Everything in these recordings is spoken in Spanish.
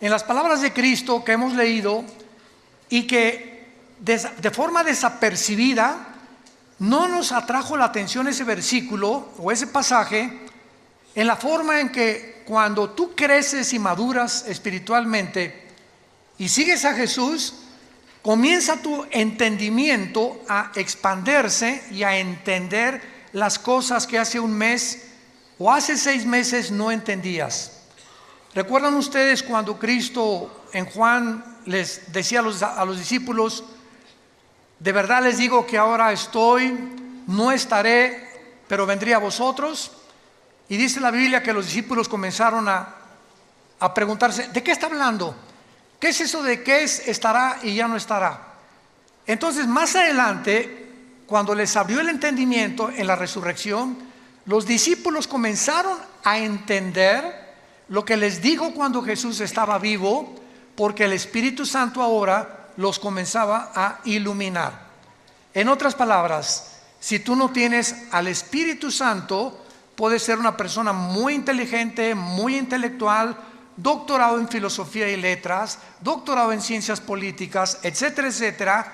en las palabras de Cristo que hemos leído y que de forma desapercibida no nos atrajo la atención ese versículo o ese pasaje, en la forma en que cuando tú creces y maduras espiritualmente y sigues a Jesús, comienza tu entendimiento a expandirse y a entender las cosas que hace un mes o hace 6 meses no entendías. ¿Recuerdan ustedes cuando Cristo en Juan les decía a los discípulos: de verdad les digo que ahora estoy, no estaré, pero vendré a vosotros? Y dice la Biblia que los discípulos comenzaron a preguntarse: ¿de qué está hablando? ¿Qué es eso de que estará y ya no estará? Entonces, más adelante, cuando les abrió el entendimiento en la resurrección, los discípulos comenzaron a entender lo que les dijo cuando Jesús estaba vivo, porque el Espíritu Santo ahora los comenzaba a iluminar. En otras palabras, si tú no tienes al Espíritu Santo, puedes ser una persona muy inteligente, muy intelectual, doctorado en filosofía y letras, doctorado en ciencias políticas, etcétera, etcétera,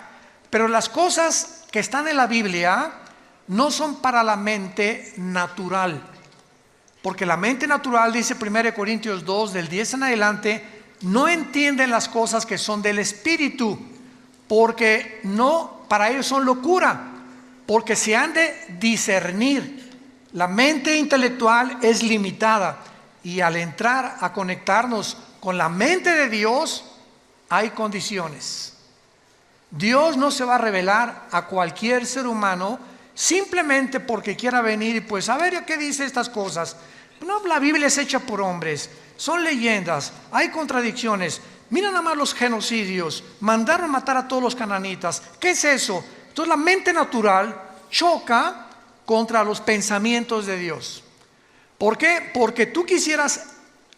pero las cosas que están en la Biblia no son para la mente natural, porque la mente natural, dice 1 Corintios 2, del 10 en adelante, no entienden las cosas que son del Espíritu, porque no, para ellos son locura, porque se han de discernir. La mente intelectual es limitada, y al entrar a conectarnos con la mente de Dios, hay condiciones. Dios no se va a revelar a cualquier ser humano simplemente porque quiera venir y pues a ver qué dice estas cosas. No, la Biblia es hecha por hombres, son leyendas, hay contradicciones. Mira nada más los genocidios, mandaron matar a todos los cananitas. ¿Qué es eso? Entonces la mente natural choca contra los pensamientos de Dios. ¿Por qué? Porque tú quisieras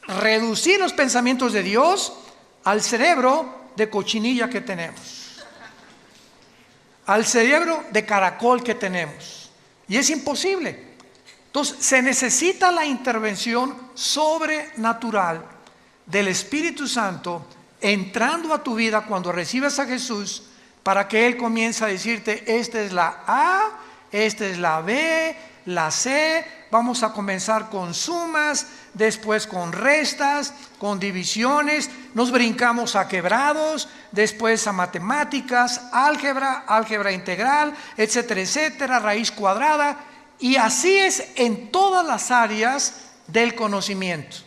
reducir los pensamientos de Dios al cerebro de cochinilla que tenemos, al cerebro de caracol que tenemos, y es imposible. Entonces se necesita la intervención sobrenatural del Espíritu Santo entrando a tu vida cuando recibes a Jesús, para que Él comience a decirte: esta es la A, esta es la B, la C. Vamos a comenzar con sumas, después con restas, con divisiones, nos brincamos a quebrados, después a matemáticas, álgebra integral, etcétera, etcétera, raíz cuadrada, y así es en todas las áreas del conocimiento.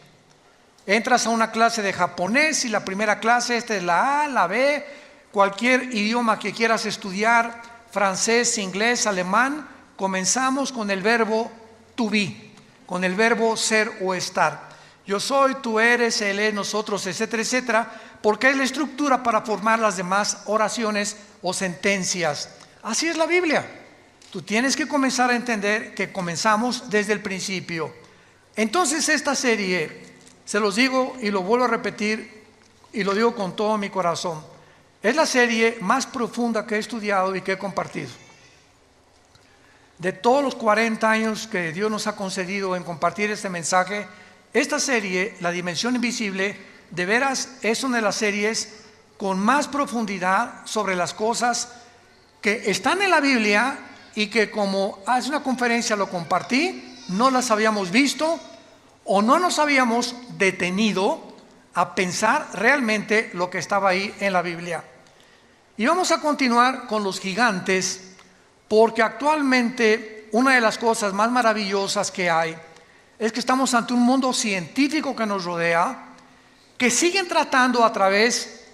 Entras a una clase de japonés y la primera clase, esta es la A, la B, cualquier idioma que quieras estudiar, francés, inglés, alemán, comenzamos con el verbo to be, con el verbo ser o estar. Yo soy, tú eres, él es, nosotros, etcétera, etcétera, porque es la estructura para formar las demás oraciones o sentencias. Así es la Biblia. Tú tienes que comenzar a entender que comenzamos desde el principio. Entonces esta serie, se los digo y lo vuelvo a repetir y lo digo con todo mi corazón, es la serie más profunda que he estudiado y que he compartido. De todos los 40 años que Dios nos ha concedido en compartir este mensaje, esta serie, La Dimensión Invisible, de veras es una de las series con más profundidad sobre las cosas que están en la Biblia y que, como hace una conferencia lo compartí, no las habíamos visto o no nos habíamos detenido a pensar realmente lo que estaba ahí en la Biblia. Y vamos a continuar con los gigantes, porque actualmente una de las cosas más maravillosas que hay es que estamos ante un mundo científico que nos rodea, que siguen tratando a través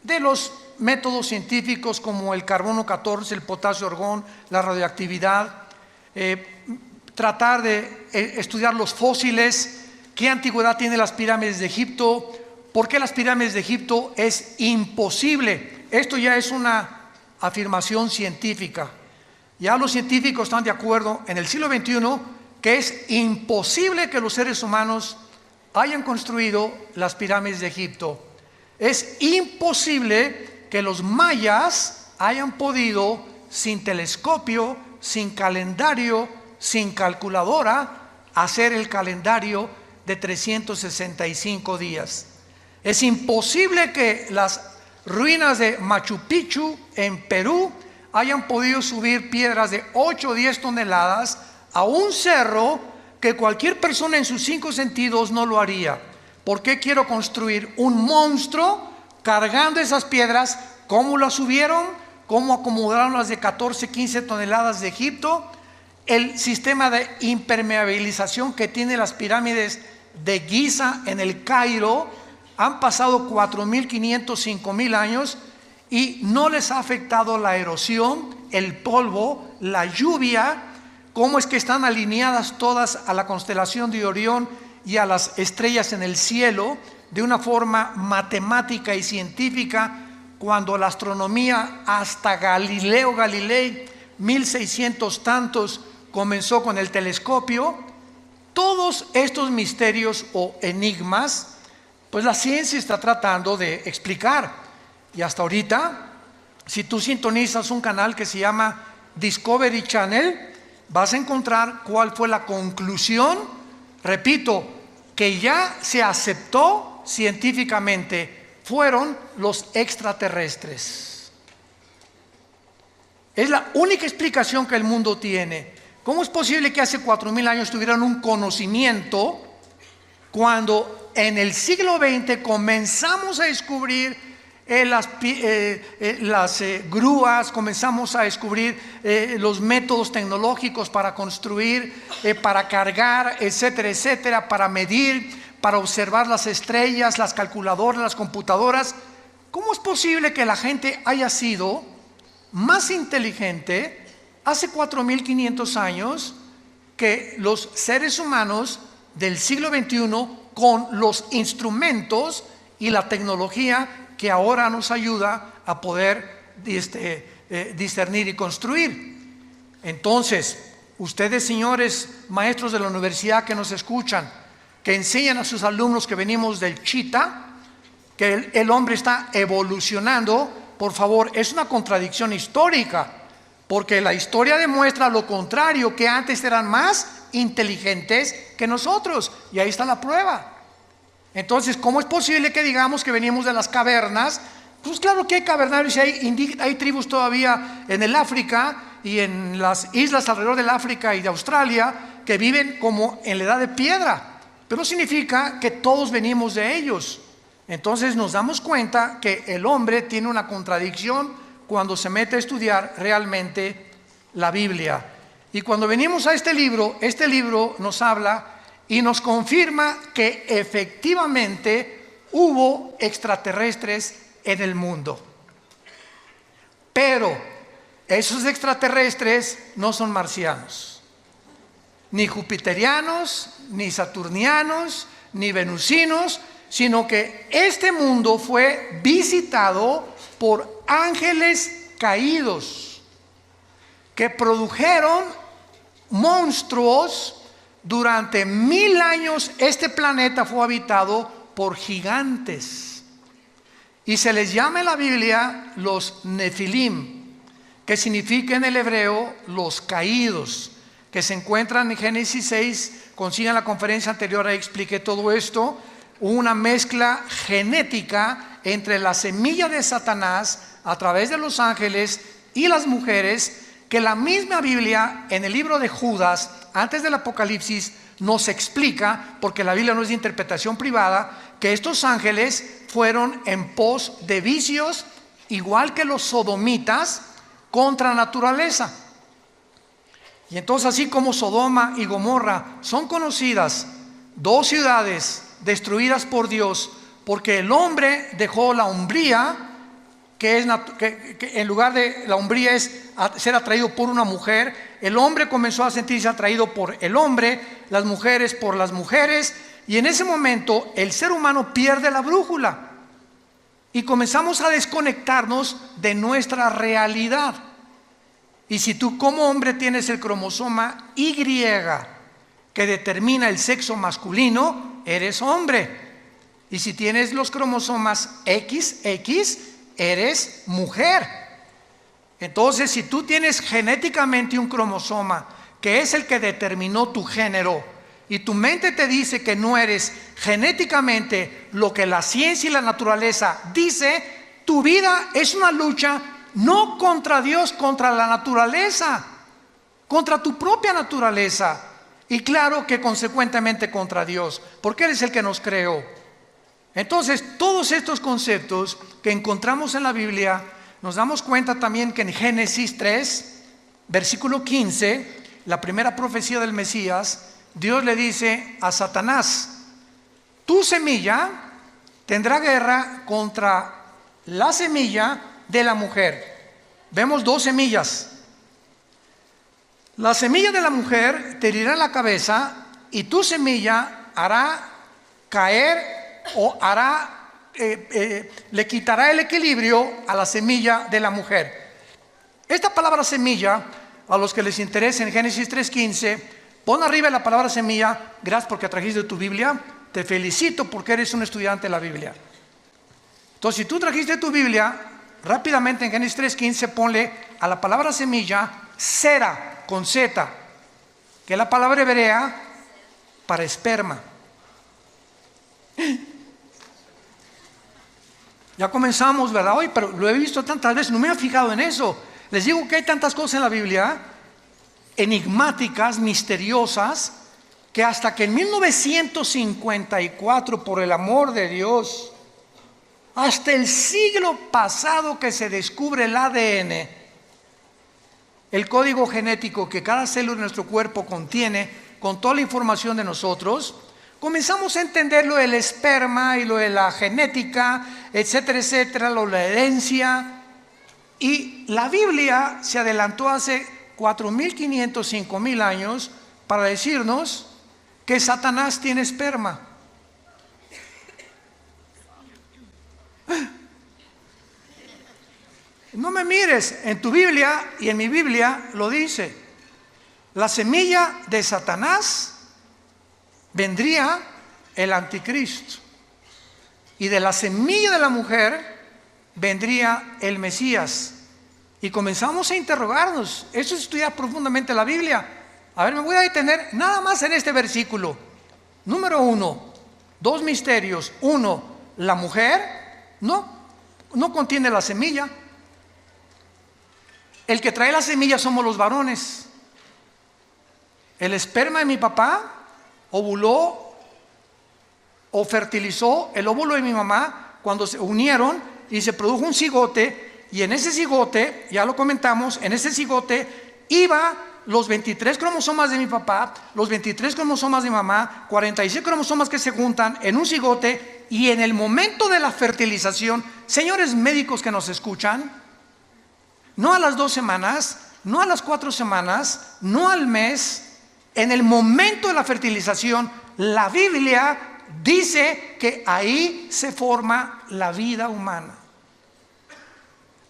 de los métodos científicos como el carbono 14, el potasio argón, la radioactividad, tratar de estudiar los fósiles, qué antigüedad tienen las pirámides de Egipto, por qué las pirámides de Egipto es imposible. Esto ya es una afirmación científica. Ya los científicos están de acuerdo en el siglo XXI que es imposible que los seres humanos hayan construido las pirámides de Egipto. Es imposible que los mayas hayan podido, sin telescopio, sin calendario, sin calculadora, hacer el calendario de 365 días. Es imposible que las ruinas de Machu Picchu en Perú hayan podido subir piedras de 8 o 10 toneladas a un cerro que cualquier persona en sus 5 sentidos no lo haría. ¿Por qué quiero construir un monstruo cargando esas piedras? ¿Cómo las subieron? ¿Cómo acomodaron las de 14, 15 toneladas de Egipto? El sistema de impermeabilización que tiene las pirámides de Giza en el Cairo, han pasado 4.500, 5.000 años y no les ha afectado la erosión, el polvo, la lluvia. ¿Cómo es que están alineadas todas a la constelación de Orión y a las estrellas en el cielo de una forma matemática y científica, cuando la astronomía hasta Galileo Galilei, 1600 tantos, comenzó con el telescopio? Todos estos misterios o enigmas, pues la ciencia está tratando de explicar. Y hasta ahorita, si tú sintonizas un canal que se llama Discovery Channel, vas a encontrar cuál fue la conclusión, repito, que ya se aceptó científicamente: fueron los extraterrestres. Es la única explicación que el mundo tiene. ¿Cómo es posible que hace 4.000 años tuvieran un conocimiento cuando en el siglo XX comenzamos a descubrir las grúas, comenzamos a descubrir los métodos tecnológicos para construir, para cargar, etcétera, etcétera, para medir, para observar las estrellas, las calculadoras, las computadoras? ¿Cómo es posible que la gente haya sido más inteligente hace 4.500 años que los seres humanos del siglo XXI, con los instrumentos y la tecnología que ahora nos ayuda a poder discernir y construir? Entonces, ustedes, señores maestros de la universidad que nos escuchan, que enseñan a sus alumnos que venimos del Chita, que el hombre está evolucionando, por favor, es una contradicción histórica, porque la historia demuestra lo contrario, que antes eran más inteligentes que nosotros, y ahí está la prueba. Entonces, ¿cómo es posible que digamos que venimos de las cavernas? Pues claro que hay cavernarios y hay tribus todavía en el África y en las islas alrededor del África y de Australia que viven como en la edad de piedra, pero significa que todos venimos de ellos. Entonces nos damos cuenta que el hombre tiene una contradicción cuando se mete a estudiar realmente la Biblia. Y cuando venimos a este libro nos habla y nos confirma que efectivamente hubo extraterrestres en el mundo. Pero esos extraterrestres no son marcianos, ni jupiterianos, ni saturnianos, ni venusinos, sino que este mundo fue visitado por ángeles caídos que produjeron monstruos. Durante 1000 años este planeta fue habitado por gigantes y se les llama en la Biblia los Nefilim, que significa en el hebreo los caídos, que se encuentran en Génesis 6. Consigan la conferencia anterior, ahí expliqué todo esto. Una mezcla genética entre la semilla de Satanás a través de los ángeles y las mujeres, que la misma Biblia en el libro de Judas, antes del Apocalipsis, nos explica, porque la Biblia no es de interpretación privada, que estos ángeles fueron en pos de vicios, igual que los sodomitas, contra naturaleza. Y entonces, así como Sodoma y Gomorra son conocidas, 2 ciudades destruidas por Dios, porque el hombre dejó la hombría, que en lugar de la hombría es ser atraído por una mujer, el hombre comenzó a sentirse atraído por el hombre, las mujeres por las mujeres, y en ese momento el ser humano pierde la brújula y comenzamos a desconectarnos de nuestra realidad. Y si tú como hombre tienes el cromosoma Y que determina el sexo masculino, eres hombre. Y si tienes los cromosomas XX, eres mujer. Entonces, si tú tienes genéticamente un cromosoma que es el que determinó tu género, y tu mente te dice que no eres genéticamente lo que la ciencia y la naturaleza dice, tu vida es una lucha no contra Dios, contra la naturaleza, contra tu propia naturaleza, y claro que consecuentemente contra Dios, porque Él es el que nos creó. Entonces, todos estos conceptos que encontramos en la Biblia, nos damos cuenta también que en Génesis 3, versículo 15, la primera profecía del Mesías, Dios le dice a Satanás: tu semilla tendrá guerra contra la semilla de la mujer. Vemos dos semillas. La semilla de la mujer te herirá la cabeza, y tu semilla hará caer o le quitará el equilibrio a la semilla de la mujer. Esta palabra semilla, a los que les interese, en Génesis 3:15, pon arriba la palabra semilla. Gracias porque trajiste tu Biblia, te felicito porque eres un estudiante de la Biblia. Entonces, si tú trajiste tu Biblia, rápidamente en Génesis 3:15 ponle a la palabra semilla sera, con Z, que es la palabra hebrea para esperma. Ya comenzamos, ¿verdad? Hoy, pero lo he visto tantas veces, no me he fijado en eso. Les digo que hay tantas cosas en la Biblia, enigmáticas, misteriosas, que hasta que en 1954, por el amor de Dios, hasta el siglo pasado que se descubre el ADN, el código genético que cada célula de nuestro cuerpo contiene, con toda la información de nosotros, comenzamos a entender lo del esperma y lo de la genética, etcétera, etcétera, lo de la herencia. Y la Biblia se adelantó hace 4.500, 5.000 años para decirnos que Satanás tiene esperma. No me mires, en tu Biblia y en mi Biblia lo dice. La semilla de Satanás vendría el anticristo, y de la semilla de la mujer vendría el Mesías. Y comenzamos a interrogarnos. Eso es estudiar profundamente la Biblia. A ver, me voy a detener nada más en este versículo. Número 1, dos misterios. 1, la mujer no contiene la semilla. El que trae la semilla somos los varones. El esperma de mi papá ovuló o fertilizó el óvulo de mi mamá cuando se unieron y se produjo un cigote, y en ese cigote, ya lo comentamos, en ese cigote iba los 23 cromosomas de mi papá, los 23 cromosomas de mi mamá, 46 cromosomas que se juntan en un cigote, y en el momento de la fertilización, señores médicos que nos escuchan, no a las 2 semanas, no a las 4 semanas, no al mes, en el momento de la fertilización, la Biblia dice que ahí se forma la vida humana.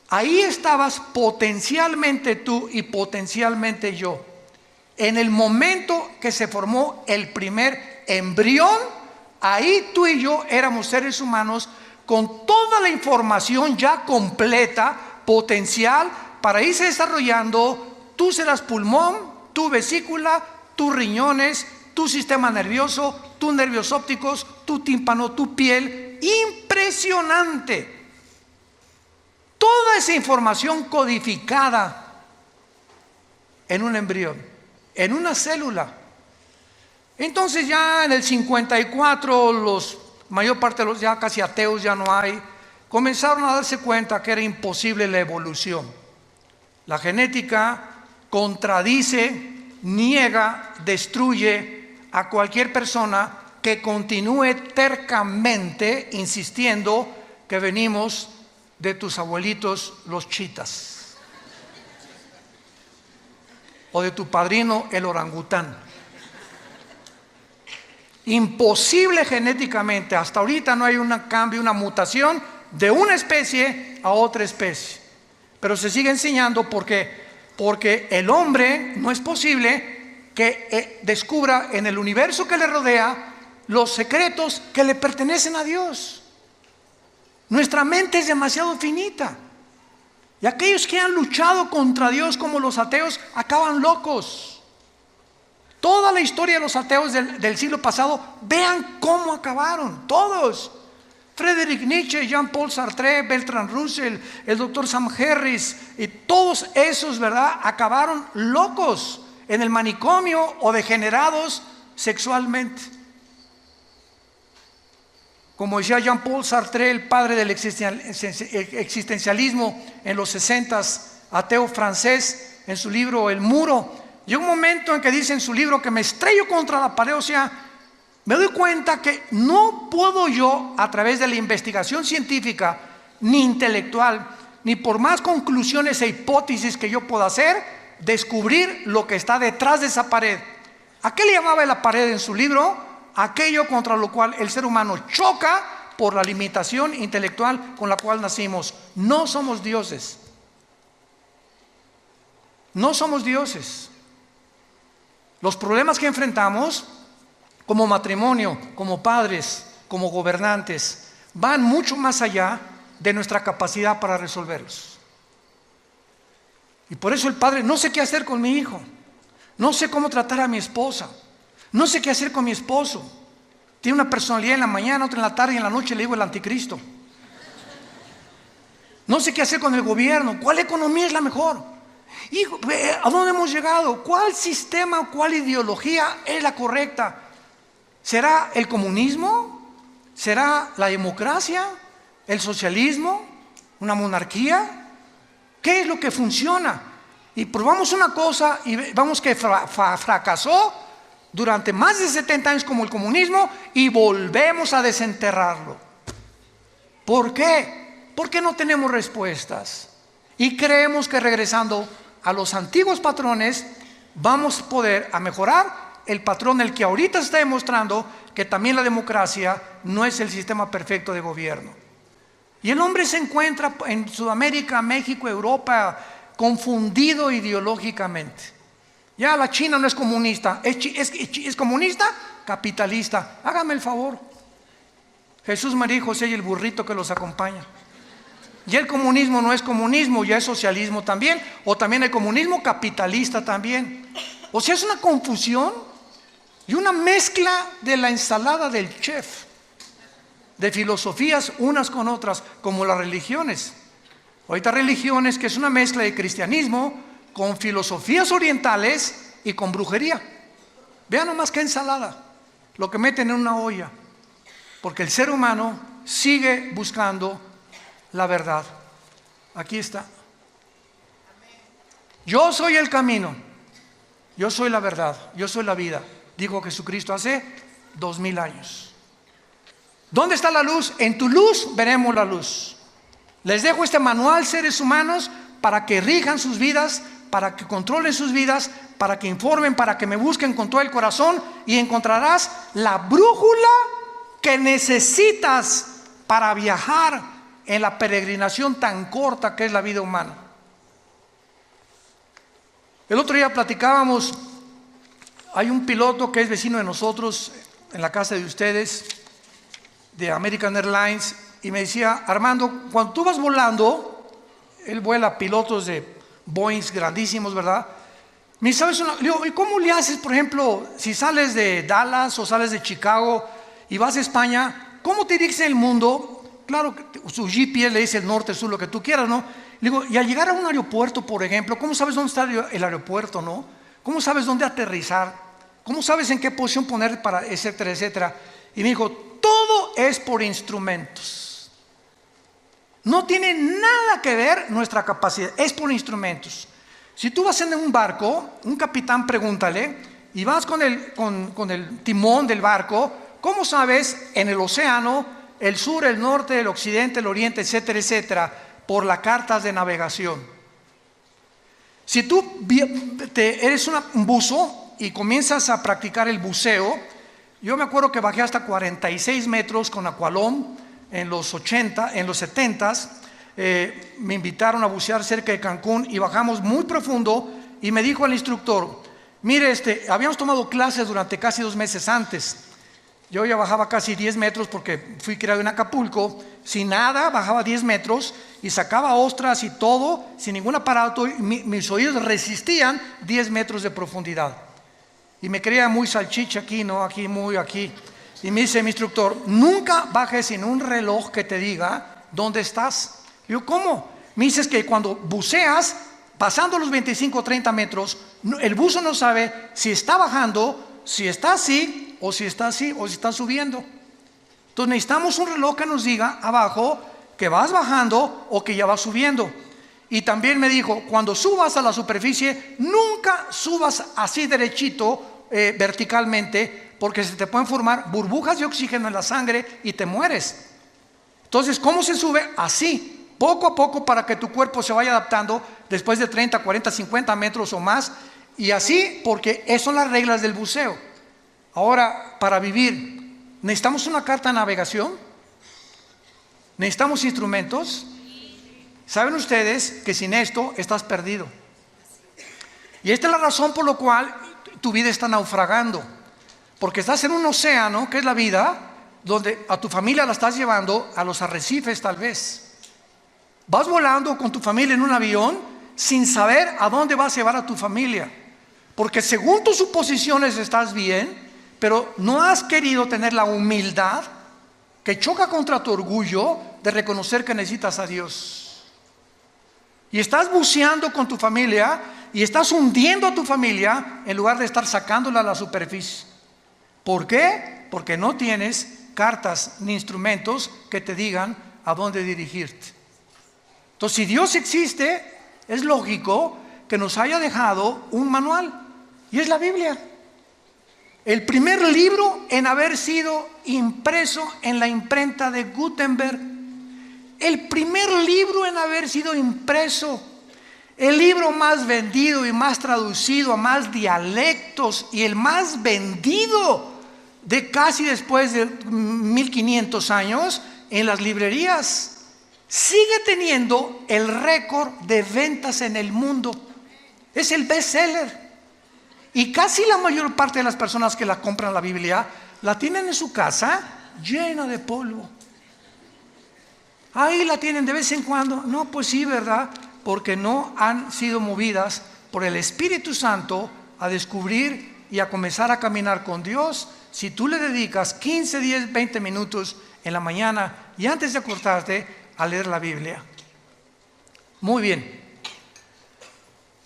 Ahí estabas potencialmente tú y potencialmente yo. En el momento que se formó el primer embrión, ahí tú y yo éramos seres humanos con toda la información ya completa, potencial, para irse desarrollando. Tú serás pulmón, tu vesícula, tus riñones, tu sistema nervioso, tus nervios ópticos, tu tímpano, tu piel. Impresionante. Toda esa información codificada en un embrión, en una célula. Entonces ya en el 54, mayor parte de los ya casi ateos ya no hay, comenzaron a darse cuenta que era imposible la evolución. La genética contradice, niega, destruye a cualquier persona que continúe tercamente insistiendo que venimos de tus abuelitos los chitas, o de tu padrino el orangután. Imposible genéticamente. Hasta ahorita no hay un cambio, una mutación de una especie a otra especie, pero se sigue enseñando porque el hombre no es posible que descubra en el universo que le rodea los secretos que le pertenecen a Dios. Nuestra mente es demasiado finita, y aquellos que han luchado contra Dios como los ateos acaban locos. Toda la historia de los ateos del siglo pasado, vean cómo acabaron, todos. Friedrich Nietzsche, Jean-Paul Sartre, Bertrand Russell, el doctor Sam Harris, y todos esos, ¿verdad?, acabaron locos en el manicomio o degenerados sexualmente. Como decía Jean-Paul Sartre, el padre del existencialismo en los 60s, ateo francés, en su libro El Muro, llega un momento en que dice en su libro que me estrello contra la pared, o sea, me doy cuenta que no puedo yo, a través de la investigación científica, ni intelectual, ni por más conclusiones e hipótesis que yo pueda hacer, descubrir lo que está detrás de esa pared. ¿A qué le llamaba la pared en su libro? Aquello contra lo cual el ser humano choca por la limitación intelectual con la cual nacimos. No somos dioses. No somos dioses. Los problemas que enfrentamos como matrimonio, como padres, como gobernantes, van mucho más allá de nuestra capacidad para resolverlos. Y por eso el padre, no sé qué hacer con mi hijo, no sé cómo tratar a mi esposa, no sé qué hacer con mi esposo. Tiene una personalidad en la mañana, otra en la tarde y en la noche le digo el anticristo. No sé qué hacer con el gobierno, ¿cuál economía es la mejor? Hijo, ¿a dónde hemos llegado? ¿Cuál sistema, cuál ideología es la correcta? ¿Será el comunismo? ¿Será la democracia? ¿El socialismo? ¿Una monarquía? ¿Qué es lo que funciona? Y probamos una cosa y vamos que fracasó durante más de 70 años como el comunismo y volvemos a desenterrarlo. ¿Por qué? Porque no tenemos respuestas y creemos que regresando a los antiguos patrones vamos a poder a mejorar el patrón, el que ahorita está demostrando que también la democracia no es el sistema perfecto de gobierno. Y el hombre se encuentra en Sudamérica, México, Europa, confundido ideológicamente. Ya la China no es comunista, es comunista, capitalista. Hágame el favor. Jesús, María y José y el burrito que los acompaña. Y el comunismo no es comunismo, ya es socialismo también, o también el comunismo capitalista también. O sea, es una confusión y una mezcla de la ensalada del chef, de filosofías unas con otras, como las religiones. Ahorita religiones que es una mezcla de cristianismo con filosofías orientales y con brujería. Vean nomás qué ensalada, lo que meten en una olla, porque el ser humano sigue buscando la verdad. Aquí está. Yo soy el camino, yo soy la verdad, yo soy la vida, dijo Jesucristo hace 2000 años. ¿Dónde está la luz? En tu luz veremos la luz. Les dejo este manual, seres humanos, para que rijan sus vidas, para que controlen sus vidas, para que informen, para que me busquen con todo el corazón y encontrarás la brújula que necesitas para viajar en la peregrinación tan corta que es la vida humana. El otro día platicábamos, hay un piloto que es vecino de nosotros en la casa de ustedes, de American Airlines, y me decía: Armando, cuando tú vas volando, él vuela pilotos de Boeing grandísimos, ¿verdad? Me dice, ¿sabes una? Le digo, ¿y cómo le haces, por ejemplo, si sales de Dallas o sales de Chicago y vas a España? ¿Cómo te diriges en el mundo? Claro, su GPS le dice el norte, sur, lo que tú quieras, ¿no? Le digo, y al llegar a un aeropuerto, por ejemplo, ¿cómo sabes dónde está el aeropuerto, no? ¿Cómo sabes dónde aterrizar? ¿Cómo sabes en qué posición poner para, etcétera, etcétera? Y me dijo, todo es por instrumentos. No tiene nada que ver nuestra capacidad, es por instrumentos. Si tú vas en un barco, un capitán pregúntale, y vas con el timón del barco, ¿cómo sabes en el océano, el sur, el norte, el occidente, el oriente, etcétera, etcétera, por las cartas de navegación? Si tú eres un buzo y comienzas a practicar el buceo, yo me acuerdo que bajé hasta 46 metros con Aqualón, en los 70s, me invitaron a bucear cerca de Cancún y bajamos muy profundo y me dijo el instructor, mire, habíamos tomado clases durante casi 2 meses antes. Yo ya bajaba casi 10 metros porque fui criado en Acapulco, sin nada, bajaba 10 metros y sacaba ostras y todo, sin ningún aparato, y mis oídos resistían 10 metros de profundidad. Y me creía muy salchicha aquí, ¿no? Aquí, muy aquí. Y me dice mi instructor, nunca bajes sin un reloj que te diga dónde estás. Y yo, ¿cómo? Me dices que cuando buceas, pasando los 25 o 30 metros, el buzo no sabe si está bajando, si está así, o si está así, o si está subiendo. Entonces necesitamos un reloj que nos diga abajo que vas bajando o que ya vas subiendo. Y también me dijo, cuando subas a la superficie, nunca subas así derechito, verticalmente, porque se te pueden formar burbujas de oxígeno en la sangre y te mueres. Entonces, ¿cómo se sube? Así, poco a poco, para que tu cuerpo se vaya adaptando después de 30, 40, 50 metros o más. Y así, porque esas son las reglas del buceo. Ahora, para vivir, ¿necesitamos una carta de navegación? ¿Necesitamos instrumentos? Saben ustedes que sin esto estás perdido. Y esta es la razón por la cual tu vida está naufragando. Porque estás en un océano, que es la vida, donde a tu familia la estás llevando a los arrecifes tal vez. Vas volando con tu familia en un avión sin saber a dónde vas a llevar a tu familia. Porque según tus suposiciones estás bien, pero no has querido tener la humildad que choca contra tu orgullo de reconocer que necesitas a Dios. Y estás buceando con tu familia y estás hundiendo a tu familia en lugar de estar sacándola a la superficie. ¿Por qué? Porque no tienes cartas ni instrumentos que te digan a dónde dirigirte. Entonces, si Dios existe, es lógico que nos haya dejado un manual, y es la Biblia. El primer libro en haber sido impreso en la imprenta de Gutenberg. El primer libro en haber sido impreso. El libro más vendido y más traducido a más dialectos, y el más vendido de casi después de 1500 años en las librerías. Sigue teniendo el récord de ventas en el mundo. Es el bestseller. Y casi la mayor parte de las personas que la compran la Biblia la tienen en su casa llena de polvo. Ahí la tienen de vez en cuando. No, pues sí, ¿verdad? Porque no han sido movidas por el Espíritu Santo a descubrir y a comenzar a caminar con Dios. Si tú le dedicas 15, 10, 20 minutos en la mañana y antes de acostarte a leer la Biblia. Muy bien.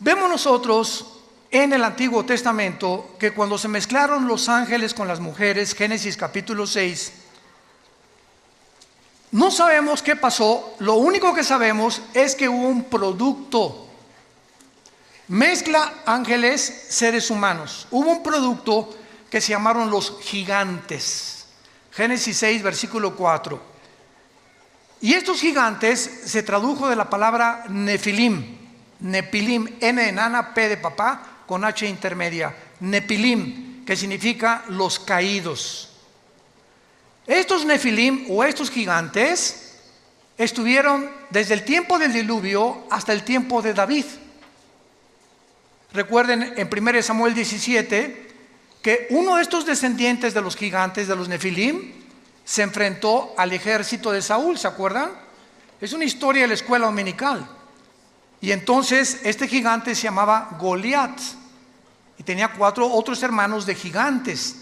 Vemos nosotros en el Antiguo Testamento que cuando se mezclaron los ángeles con las mujeres, Génesis capítulo 6, no sabemos qué pasó. Lo único que sabemos es que hubo un producto. Mezcla ángeles, seres humanos. Hubo un producto que se llamaron los gigantes. Génesis 6, versículo 4. Y estos gigantes se tradujo de la palabra Nefilim. Nepilim, N enana, P de papá, con H intermedia. Nepilim, que significa los caídos. Estos Nefilim o estos gigantes estuvieron desde el tiempo del diluvio hasta el tiempo de David. Recuerden en 1 Samuel 17 que uno de estos descendientes de los gigantes, de los Nefilim, se enfrentó al ejército de Saúl, ¿se acuerdan? Es una historia de la escuela dominical. Y entonces este gigante se llamaba Goliat y tenía 4 otros hermanos de gigantes.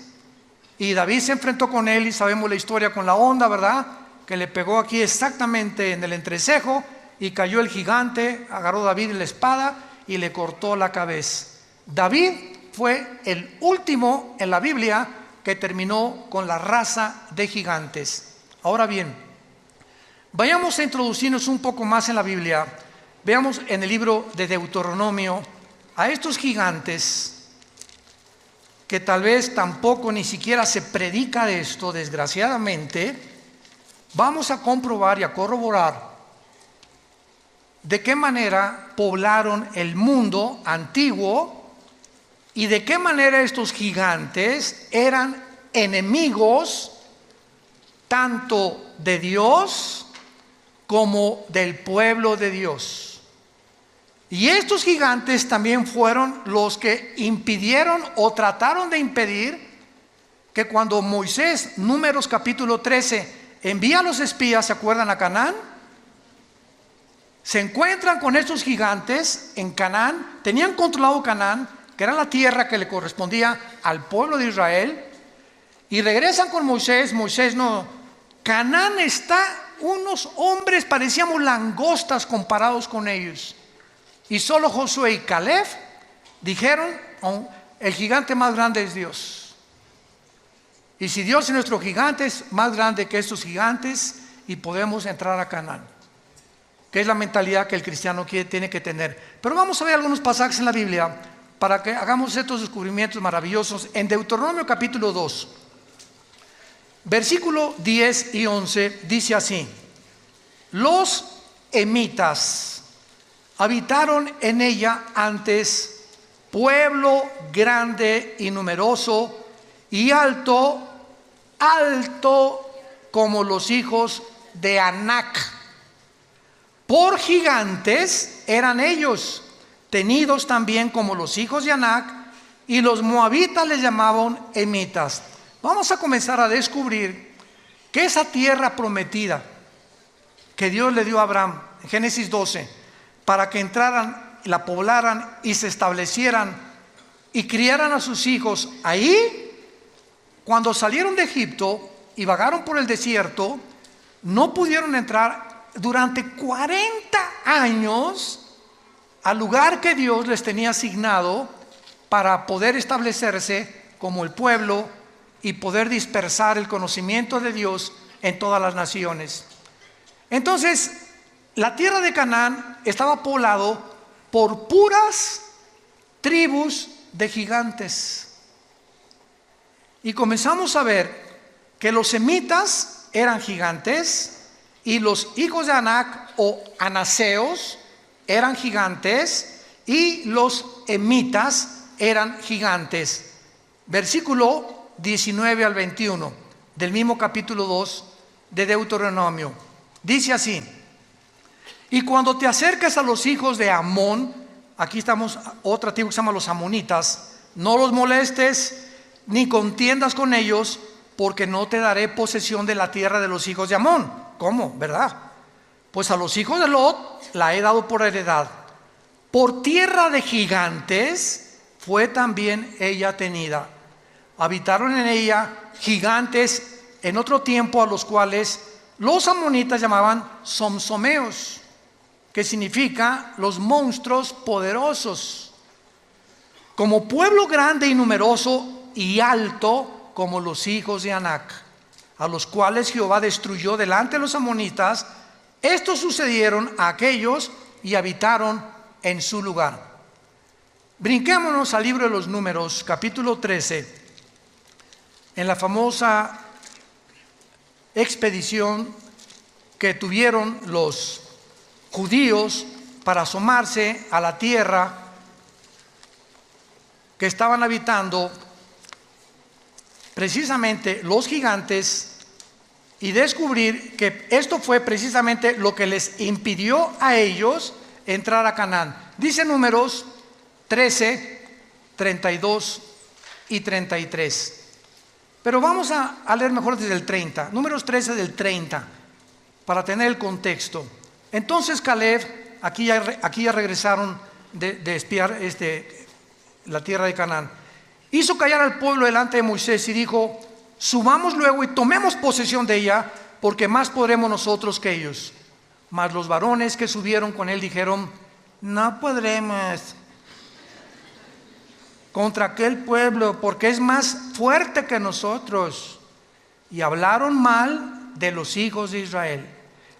Y David se enfrentó con él y sabemos la historia con la onda, ¿verdad? Que le pegó aquí exactamente en el entrecejo y cayó el gigante, agarró David la espada y le cortó la cabeza. David fue el último en la Biblia que terminó con la raza de gigantes. Ahora bien, vayamos a introducirnos un poco más en la Biblia. Veamos en el libro de Deuteronomio a estos gigantes que tal vez tampoco ni siquiera se predica de esto, desgraciadamente. Vamos a comprobar y a corroborar de qué manera poblaron el mundo antiguo y de qué manera estos gigantes eran enemigos tanto de Dios como del pueblo de Dios. Y estos gigantes también fueron los que impidieron o trataron de impedir que cuando Moisés, Números capítulo 13, envía a los espías, ¿se acuerdan? A Canaán. Se encuentran con estos gigantes en Canaán, tenían controlado Canaán que era la tierra que le correspondía al pueblo de Israel, y regresan con Moisés. Moisés no, Canaán está, unos hombres parecíamos langostas comparados con ellos. Y solo Josué y Caleb dijeron, oh, el gigante más grande es Dios. Y si Dios es nuestro gigante, es más grande que estos gigantes, y podemos entrar a Canaán, que es la mentalidad que el cristiano tiene que tener. Pero vamos a ver algunos pasajes en la Biblia para que hagamos estos descubrimientos maravillosos. En Deuteronomio capítulo 2, versículo 10 y 11, dice así: los emitas habitaron en ella antes, pueblo grande y numeroso, y alto como los hijos de Anac. Por gigantes eran ellos, tenidos también como los hijos de Anac, y los moabitas les llamaban emitas. Vamos a comenzar a descubrir que esa tierra prometida que Dios le dio a Abraham en Génesis 12, para que entraran, la poblaran y se establecieran y criaran a sus hijos ahí, cuando salieron de Egipto y vagaron por el desierto, no pudieron entrar durante 40 años al lugar que Dios les tenía asignado para poder establecerse como el pueblo y poder dispersar el conocimiento de Dios en todas las naciones. Entonces, la tierra de Canaán estaba poblado por puras tribus de gigantes. Y comenzamos a ver que los semitas eran gigantes, y los hijos de Anac o anaseos eran gigantes, y los emitas eran gigantes. Versículo 19 al 21 del mismo capítulo 2 de Deuteronomio. Dice así: y cuando te acerques a los hijos de Amón, aquí estamos, otra tribu que se llama los amonitas, no los molestes ni contiendas con ellos, porque no te daré posesión de la tierra de los hijos de Amón. ¿Cómo? ¿Verdad? Pues a los hijos de Lot la he dado por heredad. Por tierra de gigantes fue también ella tenida. Habitaron en ella gigantes en otro tiempo, a los cuales los amonitas llamaban somsomeos, que significa los monstruos poderosos. Como pueblo grande y numeroso y alto como los hijos de Anac, a los cuales Jehová destruyó delante de los amonitas, estos sucedieron a aquellos y habitaron en su lugar. Brinquémonos al libro de los Números, capítulo 13, en la famosa expedición que tuvieron los judíos para asomarse a la tierra que estaban habitando precisamente los gigantes, y descubrir que esto fue precisamente lo que les impidió a ellos entrar a Canaán. Dice Números 13, 32 y 33. Pero vamos a leer mejor desde el 30. Números 13 del 30, para tener el contexto. Entonces Caleb, aquí ya regresaron de espiar la tierra de Canaán, hizo callar al pueblo delante de Moisés y dijo: subamos luego y tomemos posesión de ella, porque más podremos nosotros que ellos. Mas los varones que subieron con él dijeron: no podremos contra aquel pueblo, porque es más fuerte que nosotros. Y hablaron mal de los hijos de Israel,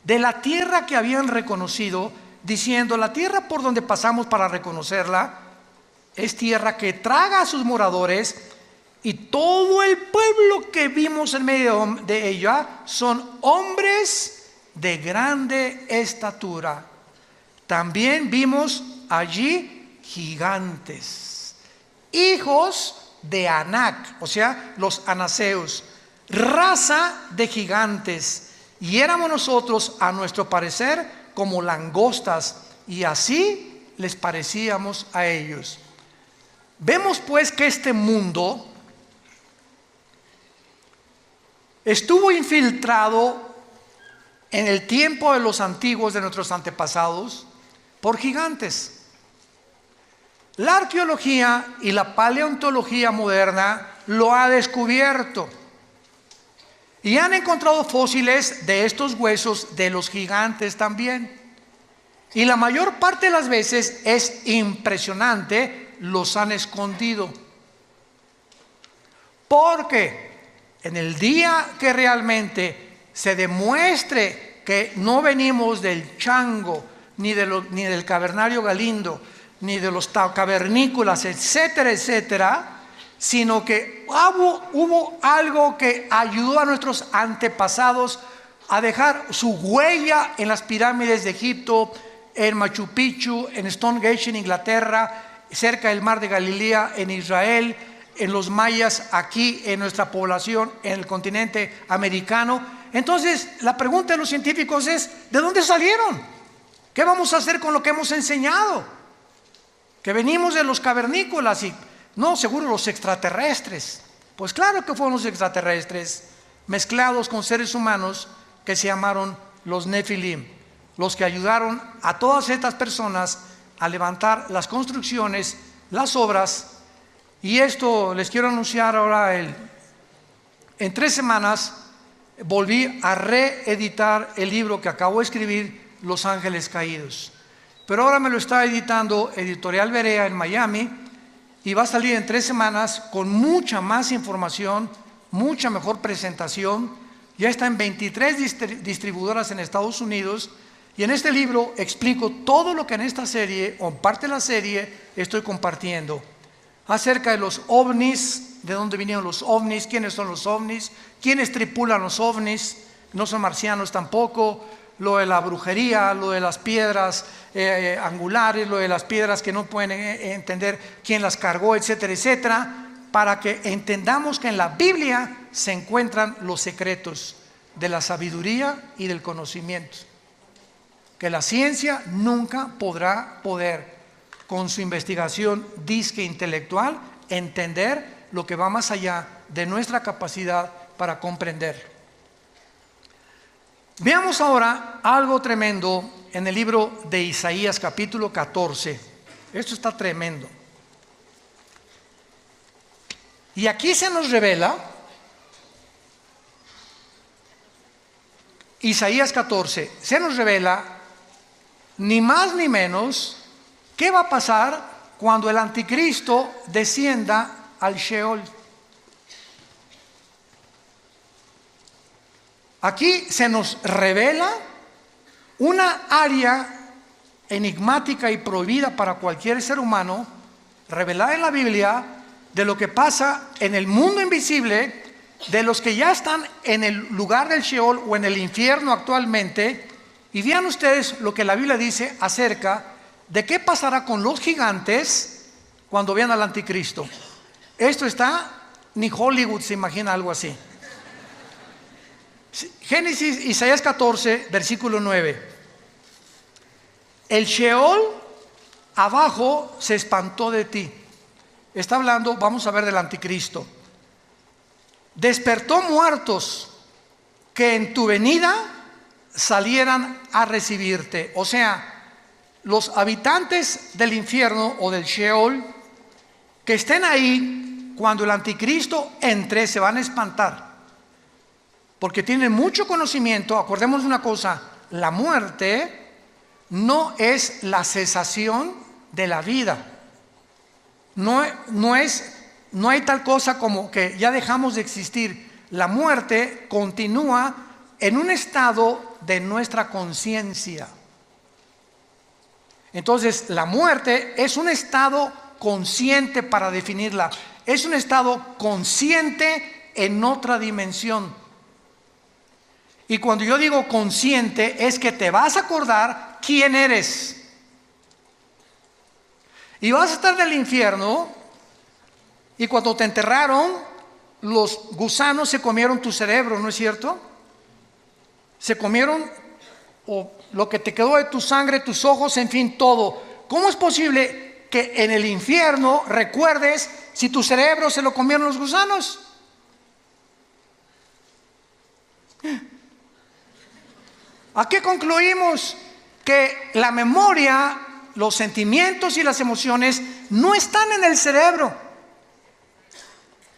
de la tierra que habían reconocido, diciendo: la tierra por donde pasamos para reconocerla es tierra que traga a sus moradores, y todo el pueblo que vimos en medio de ella son hombres de grande estatura. También vimos allí gigantes, hijos de Anac, o sea, los anaseos, raza de gigantes, y éramos nosotros, a nuestro parecer, como langostas, y así les parecíamos a ellos. Vemos pues que este mundo estuvo infiltrado en el tiempo de los antiguos, de nuestros antepasados, por gigantes. La arqueología y la paleontología moderna lo ha descubierto. Y han encontrado fósiles de estos huesos de los gigantes también. Y la mayor parte de las veces es impresionante, los han escondido. Porque en el día que realmente se demuestre que no venimos del chango, ni del cavernario Galindo, ni de los cavernícolas, etcétera, etcétera, sino que hubo algo que ayudó a nuestros antepasados a dejar su huella en las pirámides de Egipto, en Machu Picchu, en Stonehenge en Inglaterra, cerca del mar de Galilea en Israel, en los mayas aquí en nuestra población, en el continente americano. Entonces la pregunta de los científicos es: ¿de dónde salieron? ¿Qué vamos a hacer con lo que hemos enseñado? Que venimos de los cavernícolas y no, seguro los extraterrestres. Pues claro que fueron los extraterrestres mezclados con seres humanos que se llamaron los Nefilim, los que ayudaron a todas estas personas a levantar las construcciones, las obras. Y esto les quiero anunciar ahora. En 3 semanas volví a reeditar el libro que acabo de escribir, Los Ángeles Caídos. Pero ahora me lo está editando Editorial Berea en Miami y va a salir en 3 semanas con mucha más información, mucha mejor presentación. Ya está en 23 distribuidoras en Estados Unidos. Y en este libro explico todo lo que en esta serie, o en parte de la serie, estoy compartiendo. Acerca de los ovnis, de dónde vinieron los ovnis, quiénes son los ovnis, quiénes tripulan los ovnis, no son marcianos tampoco, lo de la brujería, lo de las piedras angulares, lo de las piedras que no pueden entender quién las cargó, etcétera, etcétera, para que entendamos que en la Biblia se encuentran los secretos de la sabiduría y del conocimiento, que la ciencia nunca podrá con su investigación disque intelectual entender lo que va más allá de nuestra capacidad para comprender. Veamos ahora algo tremendo en el libro de Isaías capítulo 14. Esto está tremendo. Y aquí se nos revela, Isaías 14, se nos revela ni más ni menos qué va a pasar cuando el anticristo descienda al Sheol. Aquí se nos revela una área enigmática y prohibida para cualquier ser humano, revelada en la Biblia, de lo que pasa en el mundo invisible, de los que ya están en el lugar del Sheol o en el infierno actualmente. Y vean ustedes lo que la Biblia dice acerca de qué pasará con los gigantes cuando vean al anticristo. Esto está, ni Hollywood se imagina algo así. Génesis, Isaías 14, versículo 9. El Sheol abajo se espantó de ti. Está hablando, vamos a ver, del anticristo. Despertó muertos que en tu venida salieran a recibirte. O sea, los habitantes del infierno o del Sheol que estén ahí cuando el anticristo entre se van a espantar, porque tienen mucho conocimiento. Acordemos de una cosa: la muerte no es la cesación de la vida. No hay tal cosa como que ya dejamos de existir. La muerte continúa en un estado de nuestra conciencia. Entonces, la muerte es un estado consciente, para definirla. Es un estado consciente en otra dimensión. Y cuando yo digo consciente, es que te vas a acordar quién eres. Y vas a estar en el infierno, y cuando te enterraron, los gusanos se comieron tu cerebro, ¿no es cierto? Se comieron lo que te quedó de tu sangre, tus ojos, en fin, todo. ¿Cómo es posible que en el infierno recuerdes si tu cerebro se lo comieron los gusanos? ¿A qué concluimos? Que la memoria los sentimientos y las emociones no están en el cerebro.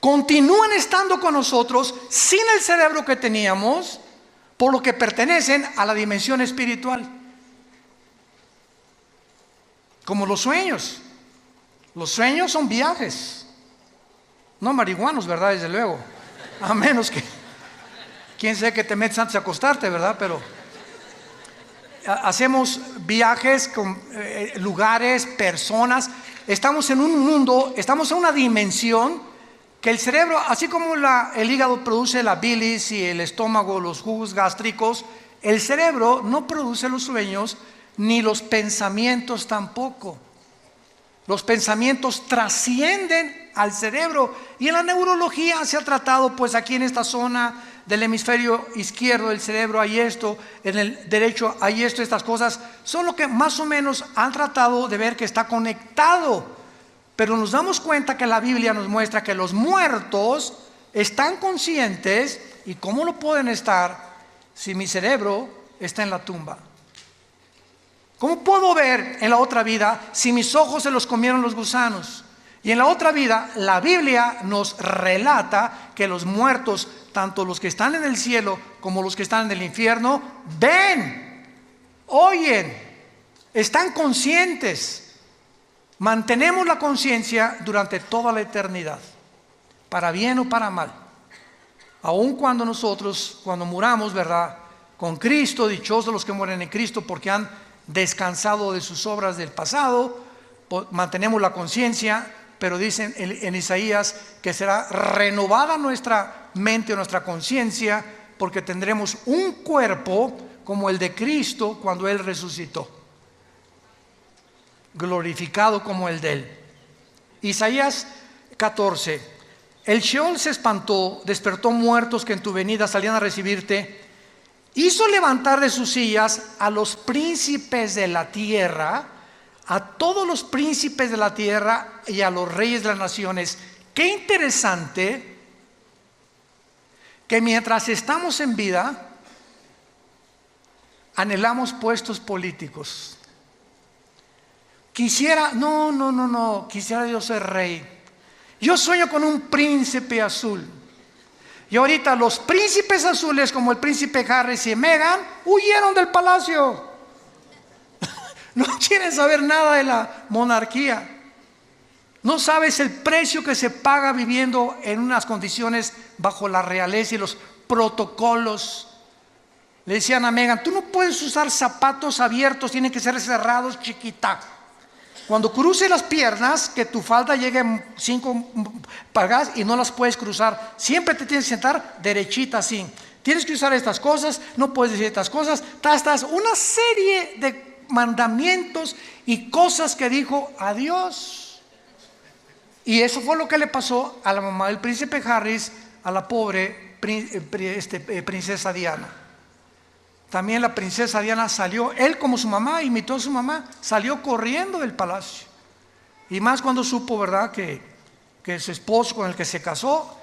Continúan estando con nosotros sin el cerebro que teníamos, por lo que pertenecen a la dimensión espiritual. Como los sueños. Los sueños son viajes. No marihuanos, ¿verdad? Desde luego. A menos que, quién sabe que te metes antes de acostarte, ¿verdad? Pero hacemos viajes con lugares, personas. Estamos en un mundo, estamos en una dimensión que el cerebro, así como el hígado produce la bilis y el estómago los jugos gástricos, el cerebro no produce los sueños ni los pensamientos tampoco. Los pensamientos trascienden al cerebro, y en la neurología se ha tratado, pues aquí en esta zona del hemisferio izquierdo del cerebro hay esto, en el derecho hay esto, estas cosas son lo que más o menos han tratado de ver que está conectado. Pero nos damos cuenta que la Biblia nos muestra que los muertos están conscientes. ¿Y cómo lo pueden estar si mi cerebro está en la tumba? ¿Cómo puedo ver en la otra vida si mis ojos se los comieron los gusanos? Y en la otra vida, la Biblia nos relata que los muertos, tanto los que están en el cielo como los que están en el infierno, ven, oyen, están conscientes. Mantenemos la conciencia durante toda la eternidad, para bien o para mal. Aun cuando nosotros, cuando muramos, ¿verdad?, con Cristo, dichosos los que mueren en Cristo porque han descansado de sus obras del pasado, mantenemos la conciencia, pero dicen en Isaías que será renovada nuestra mente, nuestra conciencia, porque tendremos un cuerpo como el de Cristo cuando Él resucitó, glorificado como el de Él. Isaías 14: el Sheol se espantó, despertó muertos que en tu venida salían a recibirte, hizo levantar de sus sillas a los príncipes de la tierra, a todos los príncipes de la tierra y a los reyes de las naciones. Qué interesante que mientras estamos en vida anhelamos puestos políticos. Quisiera yo ser rey. Yo sueño con un príncipe azul. Y ahorita los príncipes azules, como el príncipe Harry y Meghan, huyeron del palacio. No quieren saber nada de la monarquía. No sabes el precio que se paga viviendo en unas condiciones bajo la realeza y los protocolos. Le decían a Meghan: tú no puedes usar zapatos abiertos, tienen que ser cerrados, chiquita. Cuando cruces las piernas, que tu falda llegue 5 pulgadas y no las puedes cruzar. Siempre te tienes que sentar derechita así. Tienes que usar estas cosas, no puedes decir estas cosas. Una serie de mandamientos y cosas que dijo a Dios. Y eso fue lo que le pasó a la mamá del príncipe Harry, a la pobre princesa Diana. También la princesa Diana salió, él como su mamá, imitó a su mamá, salió corriendo del palacio. Y más cuando supo, ¿verdad?, que su esposo con el que se casó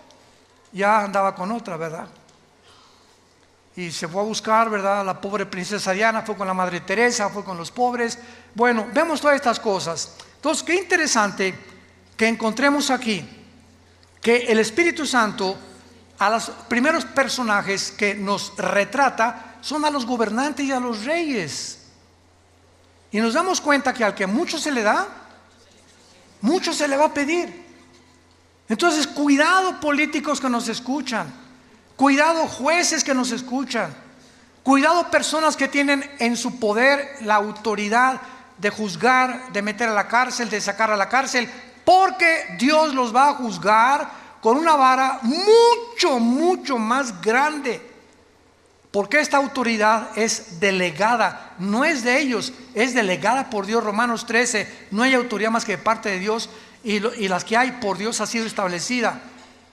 ya andaba con otra, ¿verdad? Y se fue a buscar, ¿verdad?, a la pobre princesa Diana, fue con la Madre Teresa, fue con los pobres. Bueno, vemos todas estas cosas. Entonces, qué interesante que encontremos aquí que el Espíritu Santo a los primeros personajes que nos retrata son a los gobernantes y a los reyes. Y nos damos cuenta que al que mucho se le da, mucho se le va a pedir. Entonces, cuidado políticos que nos escuchan, cuidado jueces que nos escuchan, cuidado personas que tienen en su poder la autoridad de juzgar, de meter a la cárcel, de sacar a la cárcel, porque Dios los va a juzgar con una vara mucho más grande. Porque esta autoridad es delegada, no es de ellos, es delegada por Dios. Romanos 13, no hay autoridad más que de parte de Dios, y las que hay por Dios ha sido establecida.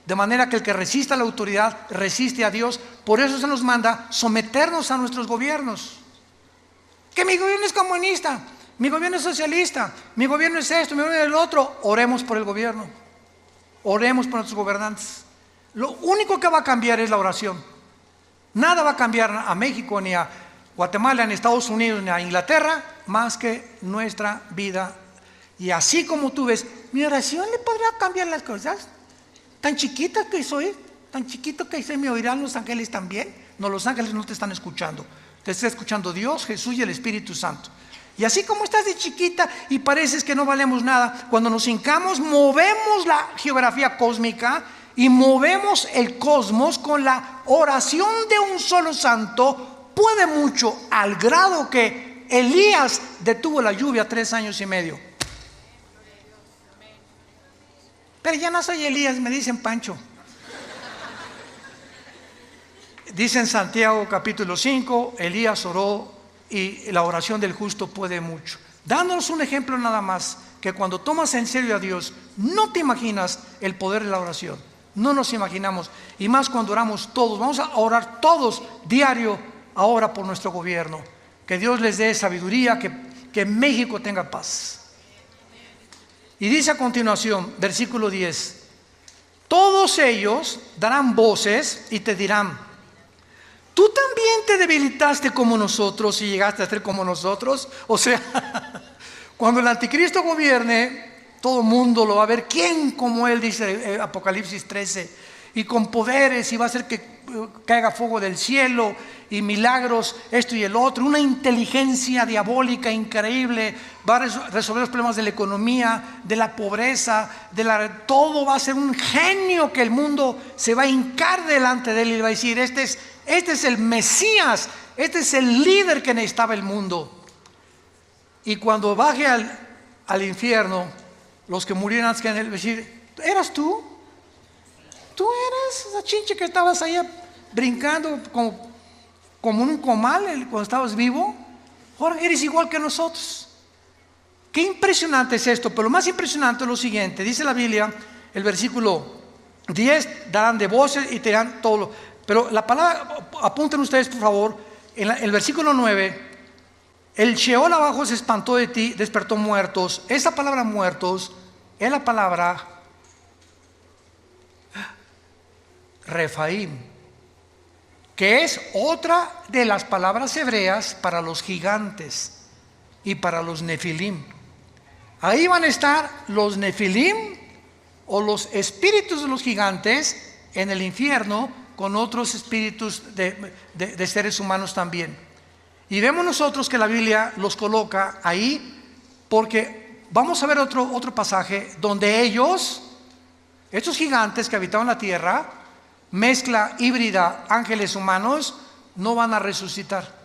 De manera que el que resista a la autoridad resiste a Dios. Por eso se nos manda someternos a nuestros gobiernos. Que mi gobierno es comunista, mi gobierno es socialista, mi gobierno es esto, mi gobierno es el otro. Oremos por el gobierno, oremos por nuestros gobernantes. Lo único que va a cambiar es la oración. Nada va a cambiar a México, ni a Guatemala, ni a Estados Unidos, ni a Inglaterra, más que nuestra vida. Y así como tú ves, mi oración le podrá cambiar las cosas. Tan chiquita que soy, tan chiquito que soy, ¿me oirán los ángeles también? No, los ángeles no te están escuchando. Te está escuchando Dios, Jesús y el Espíritu Santo. Y así como estás de chiquita y pareces que no valemos nada, cuando nos hincamos, movemos la geografía cósmica y movemos el cosmos con la oración de un solo santo. Puede mucho, al grado que Elías detuvo la lluvia 3 años y medio. Pero ya no soy Elías, me dicen Pancho. Dice en Santiago capítulo 5, Elías oró y la oración del justo puede mucho. Dándonos un ejemplo nada más, que cuando tomas en serio a Dios, no te imaginas el poder de la oración. No nos imaginamos. Y más cuando oramos todos. Vamos a orar todos diario ahora por nuestro gobierno. Que Dios les dé sabiduría, que México tenga paz. Y dice a continuación, versículo 10: todos ellos darán voces y te dirán: ¿tú también te debilitaste como nosotros y llegaste a ser como nosotros? O sea, cuando el anticristo gobierne, todo el mundo lo va a ver. ¿Quién como él? Dice Apocalipsis 13. Y con poderes, y va a hacer que caiga fuego del cielo y milagros, esto y el otro. Una inteligencia diabólica increíble. Va a resolver los problemas de la economía, de la pobreza, todo va a ser un genio que el mundo se va a hincar delante de él y va a decir: este es el Mesías, este es el líder que necesitaba el mundo. Y cuando baje al infierno, los que murieran antes que en él, decir: ¿eras tú? ¿Tú eras esa chinche que estabas ahí brincando como en un comal cuando estabas vivo? Ahora eres igual que nosotros. Qué impresionante es esto. Pero lo más impresionante es lo siguiente. Dice la Biblia, el versículo 10: darán de voces y te dirán todo lo. Pero la palabra, apunten ustedes por favor, en el versículo 9: el Sheol abajo se espantó de ti, despertó muertos. Esa palabra muertos es la palabra Refaim, que es otra de las palabras hebreas para los gigantes y para los nefilim. Ahí van a estar los nefilim, o los espíritus de los gigantes, en el infierno, con otros espíritus de seres humanos también. Y vemos nosotros que la Biblia los coloca ahí, porque vamos a ver otro pasaje donde estos gigantes que habitaban la tierra, mezcla híbrida, ángeles humanos, no van a resucitar.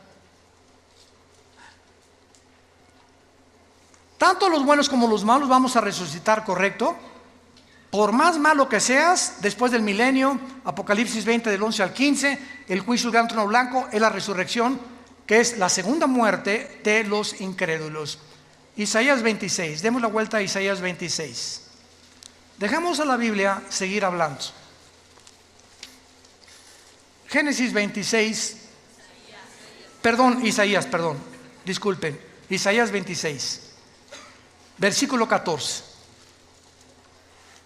Tanto los buenos como los malos vamos a resucitar, ¿correcto? Por más malo que seas, después del milenio, Apocalipsis 20 del 11 al 15, el juicio del gran trono blanco es la resurrección, que es la segunda muerte de los incrédulos. Isaías 26, demos la vuelta a Isaías 26. Dejamos a la Biblia seguir hablando. Génesis 26, Isaías 26, versículo 14.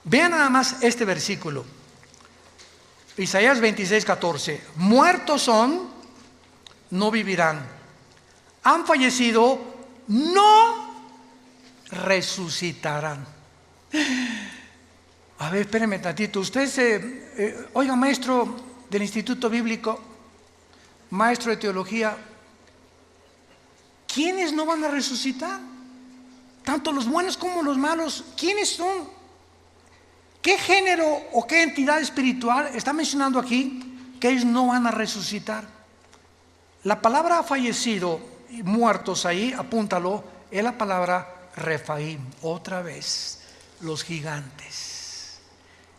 Vean nada más este versículo. Isaías 26, 14. Muertos son, no vivirán. Han fallecido, no resucitarán. A ver, espérenme tantito. Usted oiga, maestro del Instituto Bíblico, maestro de teología, ¿quiénes no van a resucitar? Tanto los buenos como los malos. ¿Quiénes son? ¿Qué género o qué entidad espiritual está mencionando aquí que ellos no van a resucitar? La palabra fallecido y muertos ahí, apúntalo, es la palabra Refaim. Otra vez, los gigantes.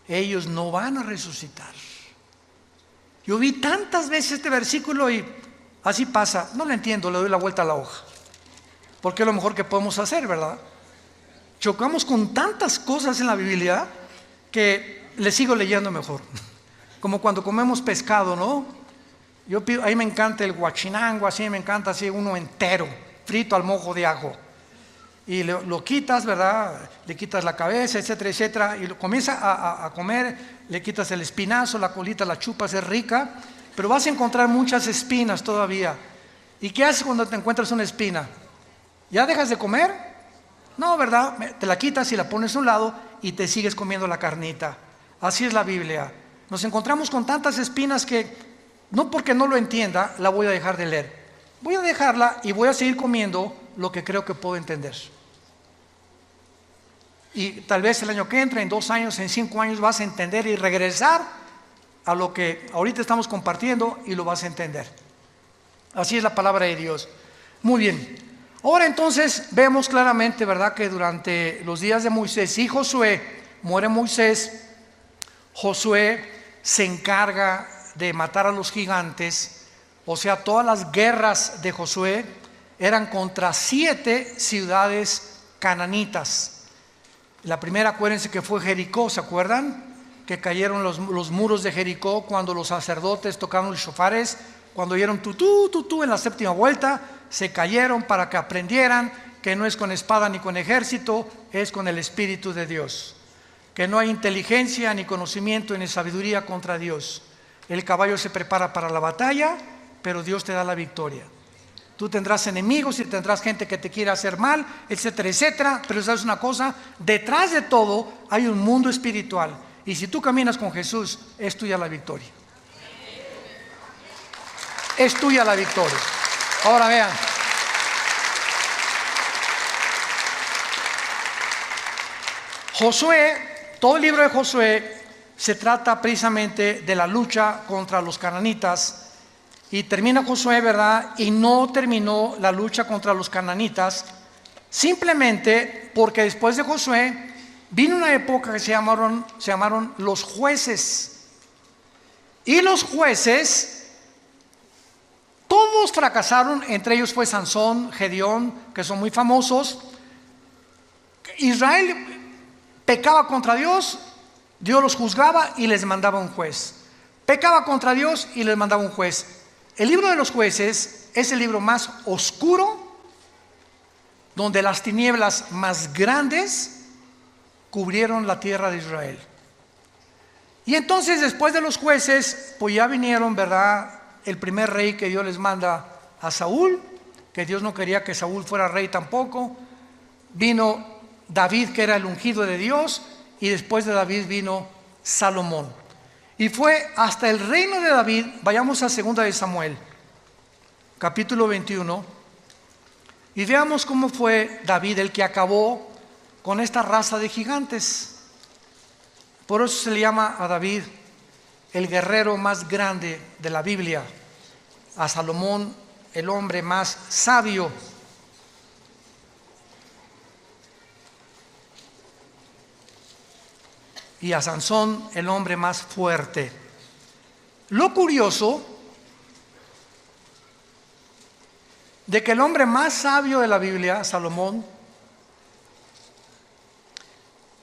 Ellos no van a resucitar. Yo vi tantas veces este versículo y así pasa. No lo entiendo, le doy la vuelta a la hoja. Porque es lo mejor que podemos hacer, ¿verdad? Chocamos con tantas cosas en la Biblia que le sigo leyendo mejor. Como cuando comemos pescado, ¿no? Ahí me encanta el guachinango, así me encanta, así uno entero, frito al mojo de ajo. Y lo quitas, ¿verdad? Le quitas la cabeza, etcétera, etcétera. Y lo comienza a comer, le quitas el espinazo, la colita, la chupas, es rica. Pero vas a encontrar muchas espinas todavía. ¿Y qué haces cuando te encuentras una espina? ¿Ya dejas de comer? No, ¿verdad? Te la quitas y la pones a un lado y te sigues comiendo la carnita. Así es la Biblia. Nos encontramos con tantas espinas que no porque no lo entienda la voy a dejar de leer. Voy a dejarla y voy a seguir comiendo lo que creo que puedo entender. Y tal vez el año que entra, en 2 años, en 5 años vas a entender y regresar a lo que ahorita estamos compartiendo y lo vas a entender. Así es la palabra de Dios. Muy bien. Ahora entonces vemos claramente, ¿verdad?, que durante los días de Moisés y Josué, muere Moisés, Josué se encarga de matar a los gigantes. O sea, todas las guerras de Josué eran contra 7 ciudades cananitas. La primera, acuérdense que fue Jericó, ¿se acuerdan? Que cayeron los muros de Jericó cuando los sacerdotes tocaron los shofares, cuando oyeron tutú, tutú en la 7ª vuelta, se cayeron para que aprendieran que no es con espada ni con ejército, es con el Espíritu de Dios. Que no hay inteligencia ni conocimiento ni sabiduría contra Dios. El caballo se prepara para la batalla, pero Dios te da la victoria. Tú tendrás enemigos y tendrás gente que te quiere hacer mal, etcétera, etcétera. Pero sabes una cosa, detrás de todo hay un mundo espiritual. Y si tú caminas con Jesús, es tuya la victoria. Es tuya la victoria. Ahora vean. Josué, todo el libro de Josué se trata precisamente de la lucha contra los cananitas. Y termina Josué, ¿verdad? Y no terminó la lucha contra los cananitas, simplemente porque después de Josué vino una época que se llamaron los jueces. Y los jueces, todos fracasaron, entre ellos fue Sansón, Gedeón, que son muy famosos. Israel pecaba contra Dios, Dios los juzgaba y les mandaba un juez. Pecaba contra Dios y les mandaba un juez. El libro de los jueces es el libro más oscuro, donde las tinieblas más grandes cubrieron la tierra de Israel. Y entonces después de los jueces, pues ya vinieron, ¿verdad?, el primer rey que Dios les manda a Saúl, que Dios no quería que Saúl fuera rey tampoco. Vino David, que era el ungido de Dios, y después de David vino Salomón. Y fue hasta el reino de David. Vayamos a 2 de Samuel, capítulo 21, y veamos cómo fue David el que acabó con esta raza de gigantes. Por eso se le llama a David el guerrero más grande de la Biblia, a Salomón el hombre más sabio. Y a Sansón el hombre más fuerte. Lo curioso de que el hombre más sabio de la Biblia, Salomón,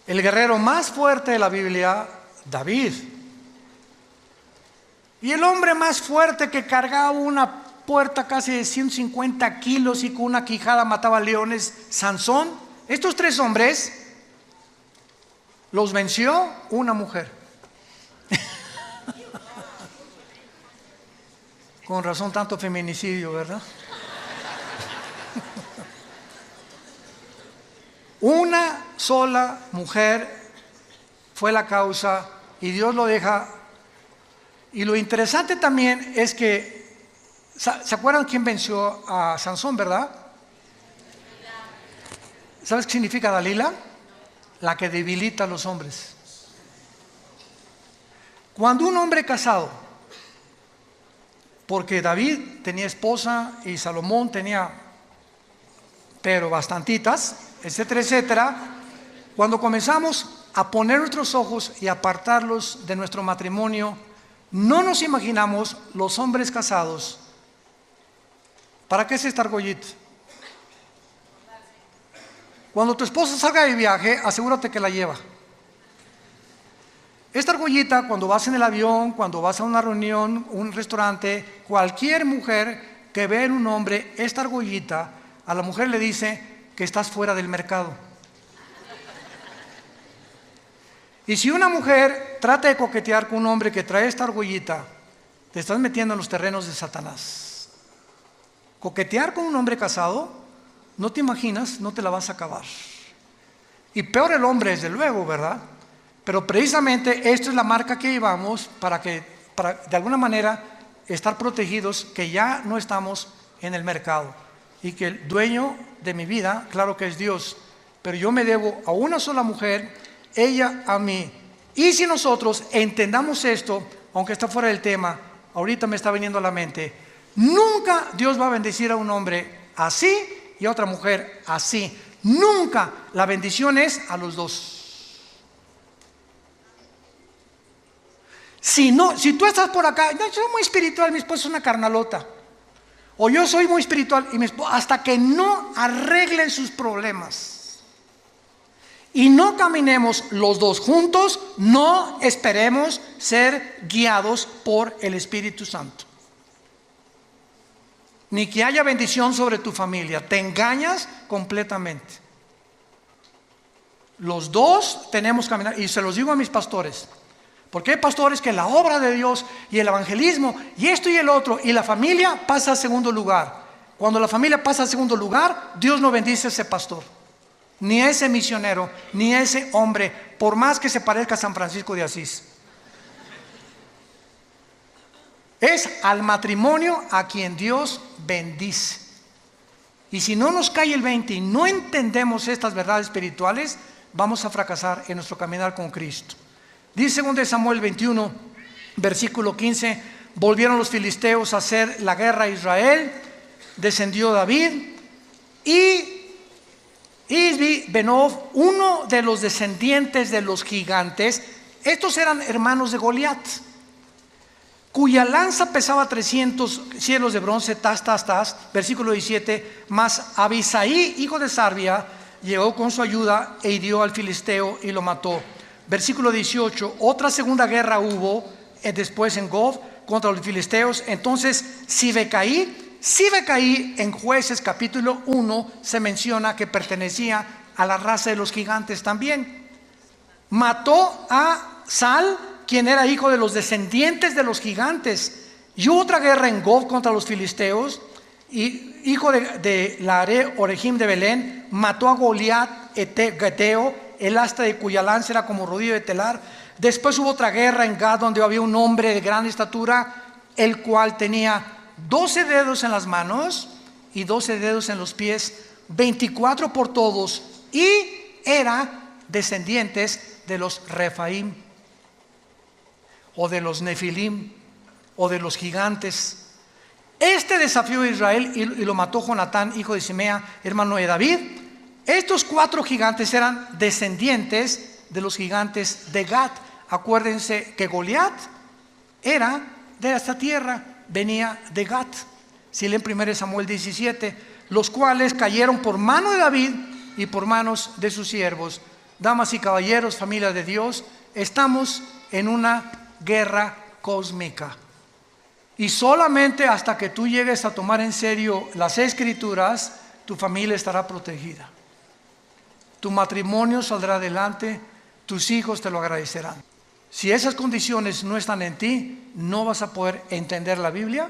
el guerrero más fuerte de la Biblia, David, y el hombre más fuerte que cargaba una puerta casi de 150 kilos y con una quijada mataba leones, Sansón, estos 3 hombres los venció una mujer. Con razón tanto feminicidio, ¿verdad? Una sola mujer fue la causa y Dios lo deja. Y lo interesante también es que, ¿se acuerdan quién venció a Sansón, verdad? ¿Sabes qué significa Dalila? La que debilita a los hombres. Cuando un hombre casado, porque David tenía esposa y Salomón tenía, pero bastantitas, etcétera, etcétera, cuando comenzamos a poner nuestros ojos y apartarlos de nuestro matrimonio, no nos imaginamos los hombres casados. ¿Para qué es esta argollita? Cuando tu esposa salga de viaje, asegúrate que la lleva. Esta argollita, cuando vas en el avión, cuando vas a una reunión, un restaurante, cualquier mujer que ve en un hombre esta argollita, a la mujer le dice que estás fuera del mercado. Y si una mujer trata de coquetear con un hombre que trae esta argollita, te estás metiendo en los terrenos de Satanás. Coquetear con un hombre casado no te imaginas, no te la vas a acabar. Y peor el hombre, desde luego, ¿verdad? Pero precisamente esto es la marca que llevamos para de alguna manera estar protegidos, que ya no estamos en el mercado y que el dueño de mi vida, claro que es Dios, pero yo me debo a una sola mujer, ella a mí. Y si nosotros entendamos esto, aunque está fuera del tema, ahorita me está viniendo a la mente, nunca Dios va a bendecir a un hombre así y a otra mujer así. Nunca. La bendición es a los dos. Si tú estás por acá, yo soy muy espiritual, mi esposa es una carnalota, o yo soy muy espiritual y mi esposa, hasta que no arreglen sus problemas y no caminemos los dos juntos, no esperemos ser guiados por el Espíritu Santo, ni que haya bendición sobre tu familia. Te engañas completamente. Los dos tenemos que caminar, y se los digo a mis pastores, porque hay pastores que la obra de Dios y el evangelismo y esto y el otro y la familia pasa a segundo lugar. Cuando la familia pasa a segundo lugar, Dios no bendice a ese pastor, ni a ese misionero, ni a ese hombre, por más que se parezca a San Francisco de Asís. Es al matrimonio a quien Dios bendice. Y si no nos cae el 20 y no entendemos estas verdades espirituales, vamos a fracasar en nuestro caminar con Cristo. Dice 2 Samuel 21, versículo 15, volvieron los filisteos a hacer la guerra a Israel, descendió David y Isbi-Benob, uno de los descendientes de los gigantes, estos eran hermanos de Goliat, cuya lanza pesaba 300 cielos de bronce, tas, versículo 17, mas Abisai, hijo de Sarbia, llegó con su ayuda e hirió al filisteo y lo mató. Versículo 18, otra segunda guerra hubo después en Gob contra los filisteos. Entonces Sibecaí en Jueces capítulo 1 se menciona que pertenecía a la raza de los gigantes también. Mató a Sal, quien era hijo de los descendientes de los gigantes. Y hubo otra guerra en Gob contra los filisteos, y hijo de Laare Orejim de Belén, mató a Goliat Geteo, el asta de cuya lanza era como rodillo de telar. Después hubo otra guerra en Gad, donde había un hombre de gran estatura, el cual tenía 12 dedos en las manos y 12 dedos en los pies, 24 por todos, y era descendientes de los Refaim, o de los Nefilim, o de los gigantes. Este desafió a Israel y lo mató Jonatán, hijo de Simea, hermano de David. Estos 4 gigantes eran descendientes de los gigantes de Gad. Acuérdense que Goliat era de esta tierra, venía de Gad. Si leen 1 Samuel 17, los cuales cayeron por mano de David y por manos de sus siervos. Damas y caballeros, familia de Dios, estamos en una guerra cósmica. Y solamente hasta que tú llegues a tomar en serio las Escrituras, tu familia estará protegida. Tu matrimonio saldrá adelante, tus hijos te lo agradecerán. Si esas condiciones no están en ti, no vas a poder entender la Biblia